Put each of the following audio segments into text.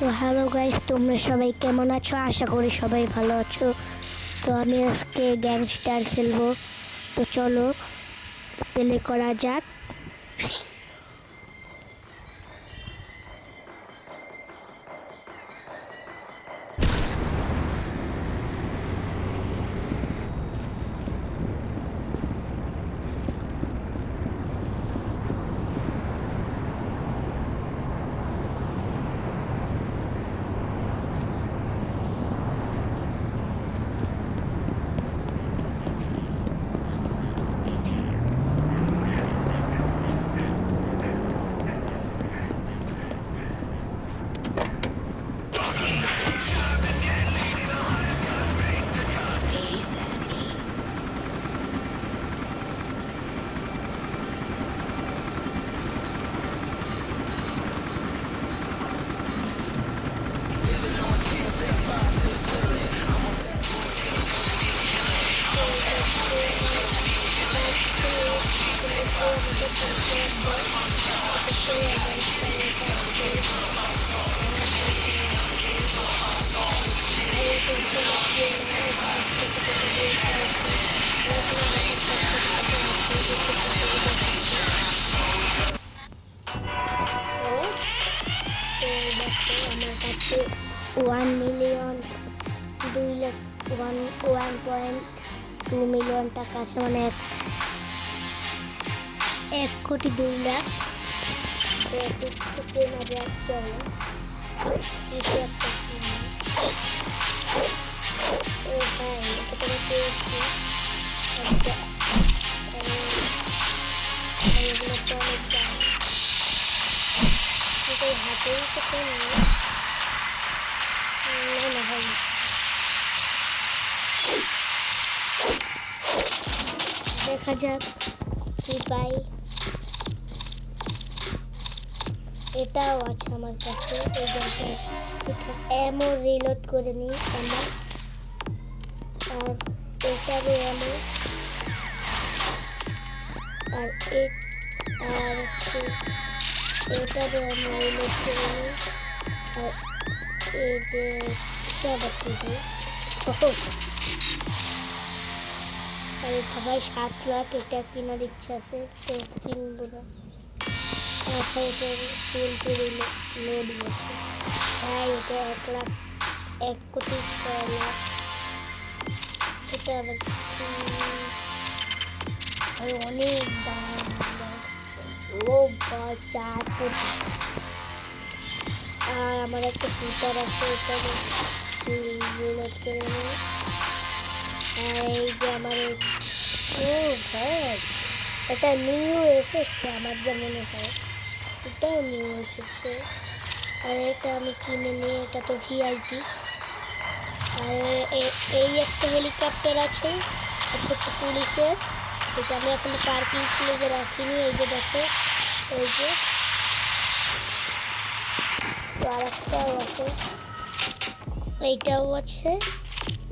তো hello guys, তোমরা সবাই কেমন আছো? আশা করি সবাই ভালো আছো। তো আমি আজকে গ্যাংস্টার খেলবো। তো চলো প্লে করা যাক। আমার কাছে 1,2,1.2 মিলিয়ন টাকা আছে, মানে 1,02,00,000। দেখা যাক কি পাই। এটাও আছে আমার কাছে, এই জায়গায় এমন রিলোড করে নিই আমার। আর এটারও এমন, আর এটারও এমন রিলোড করে নিই। আর এই যে আর এটা ভাই 7 লাখ, এটা কেনার ইচ্ছা আছে, তো কিনবো না। আচ্ছা, এটা ফুল লোড গেছে ভাই, এটা 1,00,000, 1,06,00,000। এটা আবার ভাই অনেক দাম। ও ভাই 4 কোটি। আর আমার একটা সুপার আছে, এটা লোড করে নেই। আর এই যে আমার ভাই এটা নিউ এসেছে, আমার যা মনে হয় এটাও নিউ এসেছে। আর এটা আমি কিনে নিই, এটা তো ভিআইপি। আর এই একটা হেলিকপ্টার আছে, এটা হচ্ছে পুলিশের। এটা আমি এখন পার্কিং প্লেসে রাখিনি। এই যে দেখো, এই যে আর একটাও আছে, এইটাও আছে,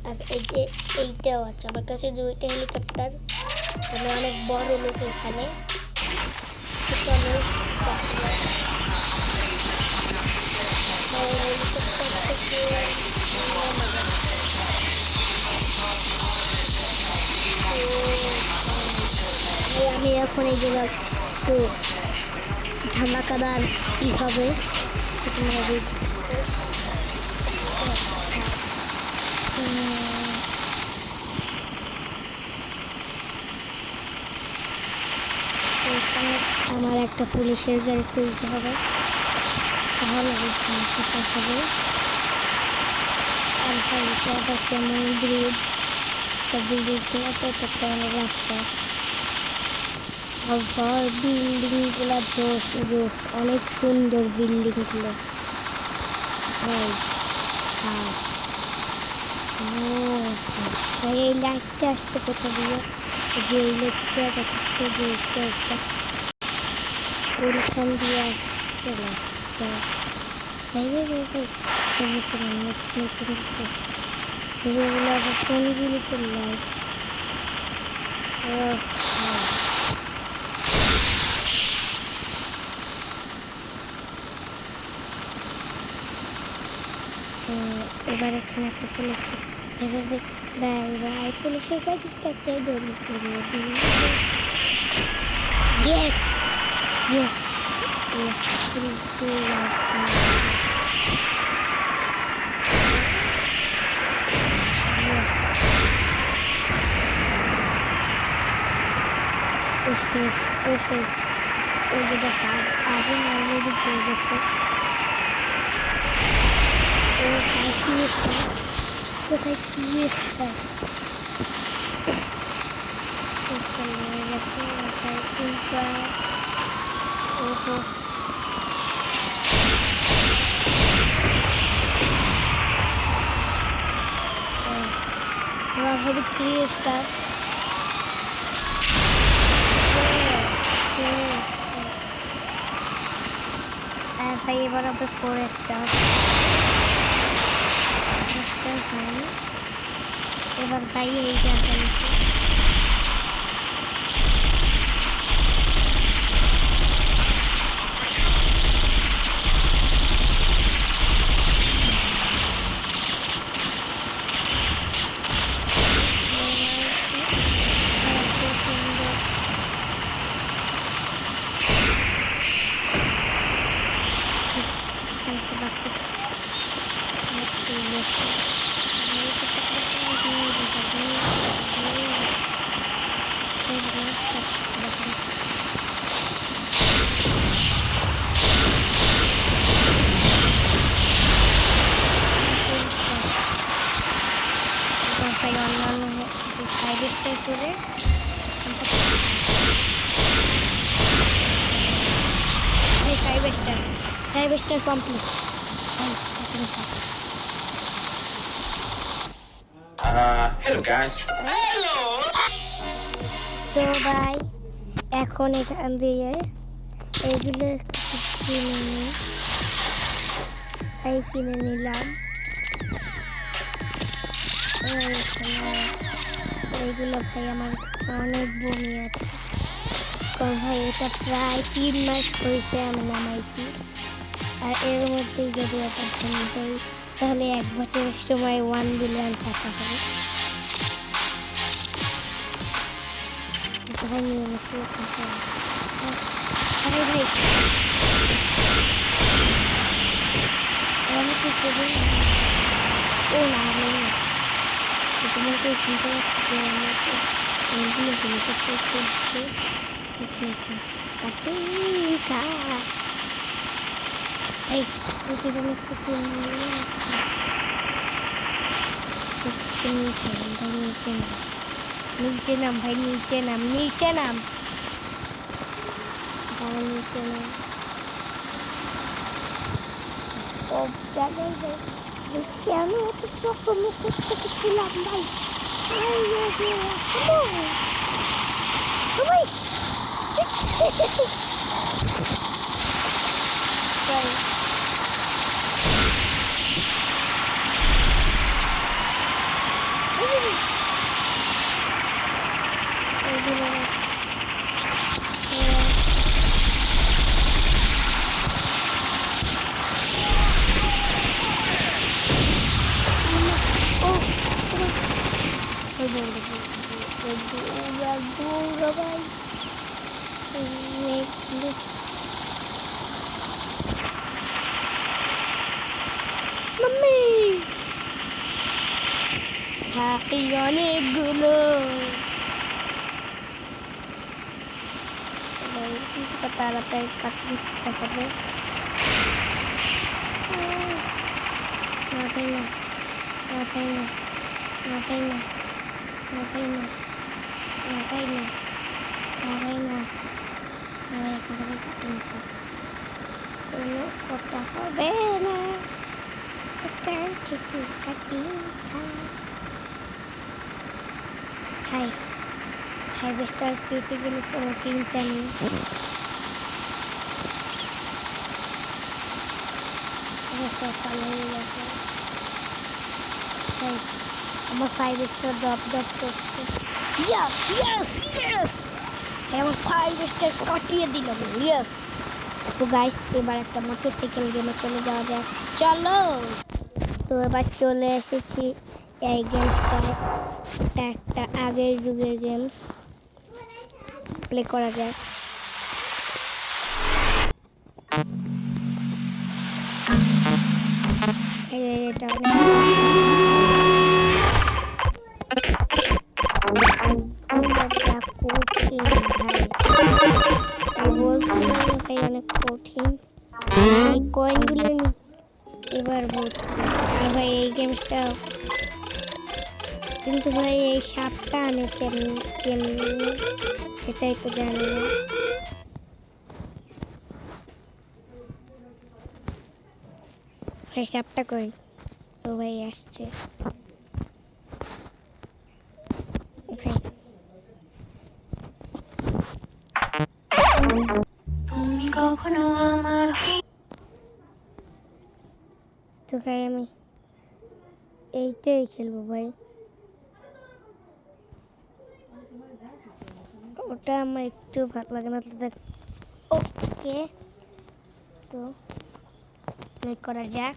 আর এই যে এইটাও আছে। আমার কাছে 2টা হেলিকপ্টার, আমি অনেক বড় লোক এখানে। আমি এখন এই জায়গায় তো ধামাকাদার কি হবে আমার একটা পুলিশের গাড়ি তুলতে হবে, তাহলে হবে। আর এটা কেমন ব্রিজ, একটা অনেক রাস্তা। আবার বিল্ডিং গুলা জোস জোস, অনেক সুন্দর বিল্ডিং গুলো। এই লাইটটা আসছে কোথা দিয়ে? যে এই লাইটটা দেখাচ্ছে, যে একটা কোনখান দিয়ে আসছে লাইটটা? এগুলো আবার কোন দিকে চলে যায়? এবার এখানে একটা পুলিশের বাই পুলিশের গাড়িটাকে দড়ি করিয়ে দিই। ইয়েস ইয়েস ও শেষ ওই যে আগুন অলরেডি হয়ে গেছে। কোথায় কি এসছে ওহো এবার হবে 3 স্টার। ভাই এবার হবে 4 স্টার। এবার ভাই এই জায়গায় করে 5 স্টার কমপ্লিট। Hello guys. তো ভাই এখন এখান দিয়ে এইগুলো কিনে নিলাম। এইগুলো ভাই আমার অনেক বমি আছে, কারণ ভাই এটা প্রায় 3 মাস হয়েছে আমি নামাইছি। আর এর মধ্যেই যদি এটা বমি হয় তাহলে 1 বছরের সময় 1 বিলিয়ন টাকা হবে। ভাই নিয়ে বসে ভাই ভাই আমি কি করি? ও না তোমাকে শুনতে পাচ্ছি যে আমাকে অনেকগুলো হেলিকপ্টার করছে। এই প্রতিদিন একটু নিচে নাম ভাই, নিচে নাম সব জায়গায় কেন অত প্রকল্প করতে গেছিলাম ভাই? অনেকগুলো তাড়াতাড়ি কাটতে হবে। কোনো কথা হবে না, ঠিকই কাটি খাই। 5 স্টার পেতে গেলে কোনো চিন্তা নেই। সকাল হয়ে গেছে, আমার 5 স্টার ডপ করছে। আমার 5 স্টার কাটিয়ে দিলাম। ইয়েস। তো গাইস এবার একটা মোটরসাইকেল গেমে চলে যাওয়া যায়, চলো। তো এবার চলে এসেছি এই গেমসটায়। এটা একটা আগের যুগের গেমস, প্লে করা যায়। এটা কঠিন ভাই, বলছিলাম ভাই অনেক কঠিন। এই কয়েনগুলো এবার বুঝছি। আর ভাই এই গেমসটা কিন্তু ভাই এই সাপটা আমি কেমনি সেটাই তো জানি না। ভাই সাপটা কই? ও ভাই আসছে ভাই। তো ভাই আমি এইটাই খেলবো ভাই। ওটা আমার একটু ভালো লাগে না। ওকে, তো প্লে করা যাক।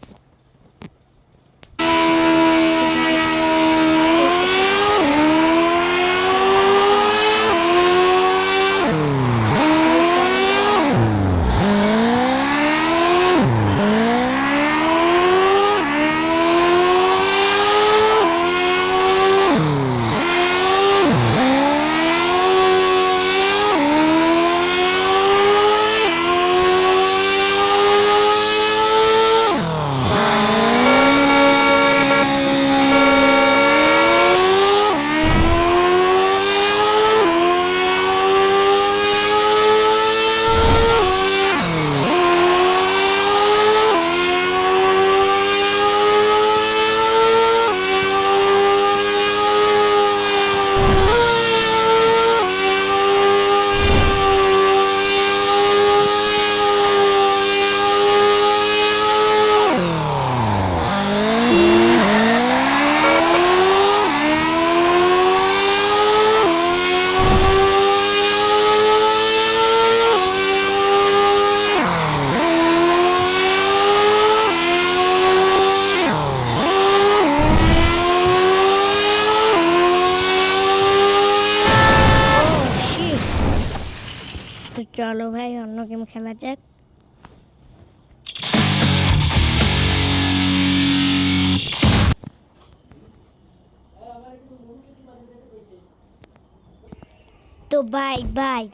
তো চলো ভাই অন্য গেম খেলা যাক। তো বাই বাই।